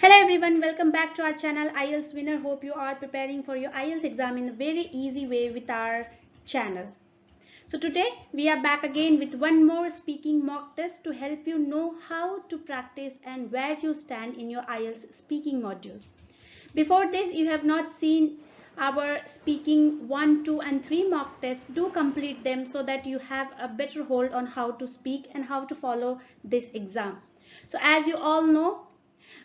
Hello everyone, welcome back to our channel Ielts Winner. Hope you are preparing for your Ielts exam in a very easy way with our channel. So today we are back again with one more speaking mock test to help you know how to practice and where you stand in your Ielts speaking module. Before this, you have not seen our speaking 1, 2 and 3 mock tests. Do complete them so that you have a better hold on how to speak and how to follow this exam. So as you all know,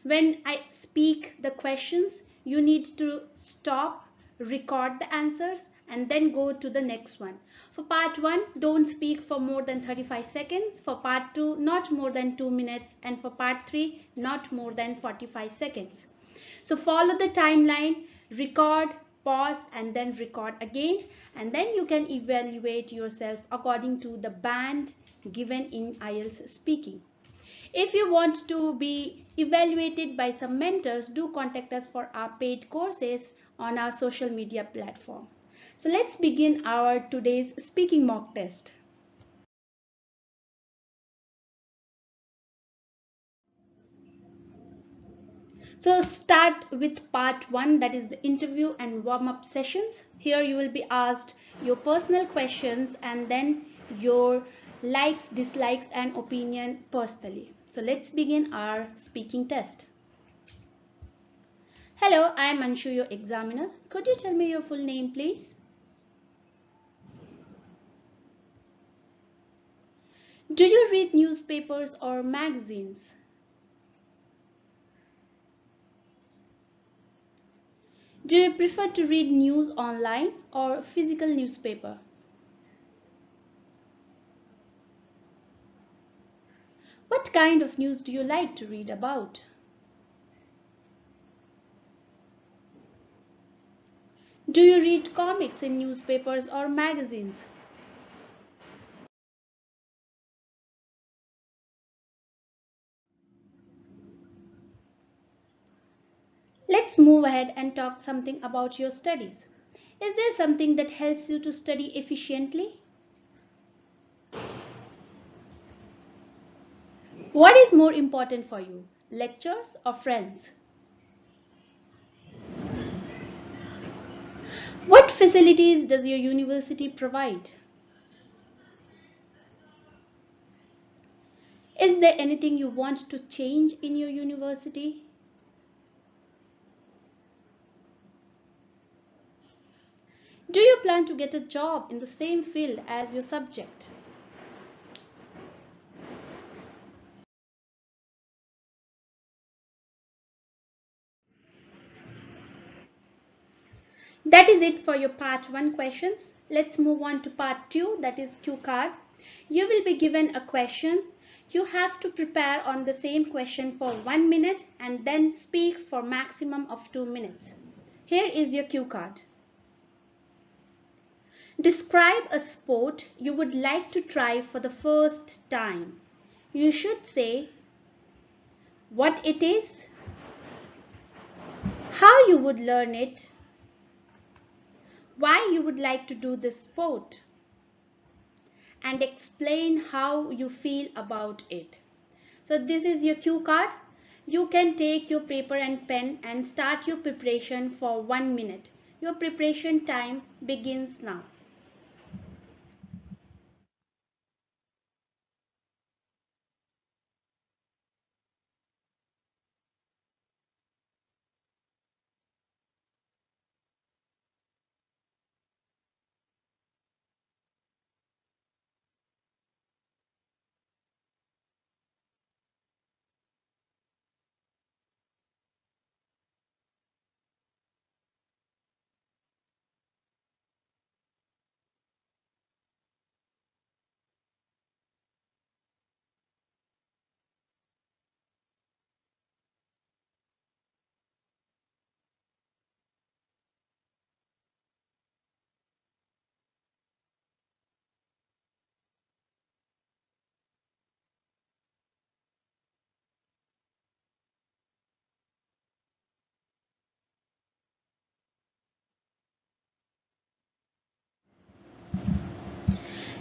when I speak the questions, you need to stop, record the answers, and then go to the next one. For part 1, don't speak for more than 35 seconds. For part 2, not more than 2 minutes. And for part 3, not more than 45 seconds. So follow the timeline, record, pause, and then record again. And then you can evaluate yourself according to the band given in IELTS speaking. If you want to be evaluated by some mentors, do contact us for our paid courses on our social media platform. So let's begin our today's speaking mock test. So start with part 1, that is the interview and warm-up sessions. Here you will be asked your personal questions and then your likes, dislikes and opinion personally. So let's begin our speaking test. Hello, I am Anshu, your examiner. Could you tell me your full name, please? Do you read newspapers or magazines? Do you prefer to read news online or physical newspaper? What kind of news do you like to read about? Do you read comics in newspapers or magazines? Let's move ahead and talk something about your studies. Is there something that helps you to study efficiently? What is more important for you, lectures or friends? What facilities does your university provide? Is there anything you want to change in your university? Do you plan to get a job in the same field as your subject? That is it for your part 1 questions. Let's move on to part 2, that is cue card. You will be given a question. You have to prepare on the same question for 1 minute and then speak for maximum of 2 minutes. Here is your cue card. Describe a sport you would like to try for the first time. You should say what it is, how you would learn it, why you would like to do this sport, and explain how you feel about it. So this is your cue card. You can take your paper and pen and start your preparation for 1 minute. Your preparation time begins now.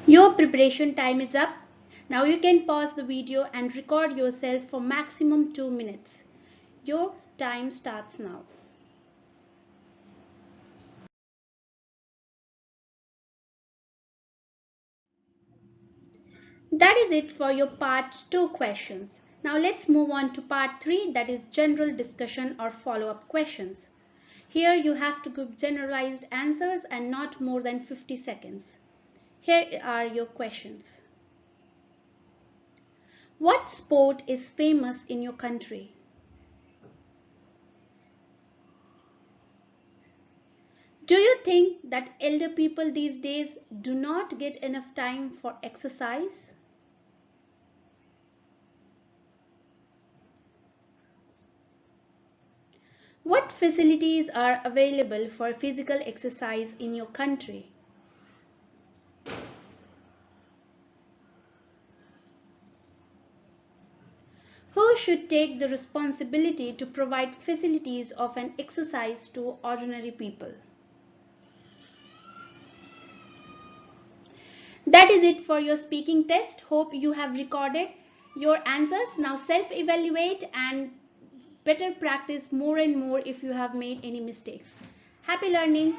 Your preparation time is up. Now you can pause the video and record yourself for maximum 2 minutes. Your time starts now. That is it for your part 2 questions. Now let's move on to part 3, that is general discussion or follow-up questions. Here you have to give generalized answers and not more than 50 seconds. Here are your questions. What sport is famous in your country? Do you think that elder people these days do not get enough time for exercise? What facilities are available for physical exercise in your country? Who should take the responsibility to provide facilities of an exercise to ordinary people? That is it for your speaking test. Hope you have recorded your answers. Now self-evaluate and better practice more and more if you have made any mistakes. Happy learning!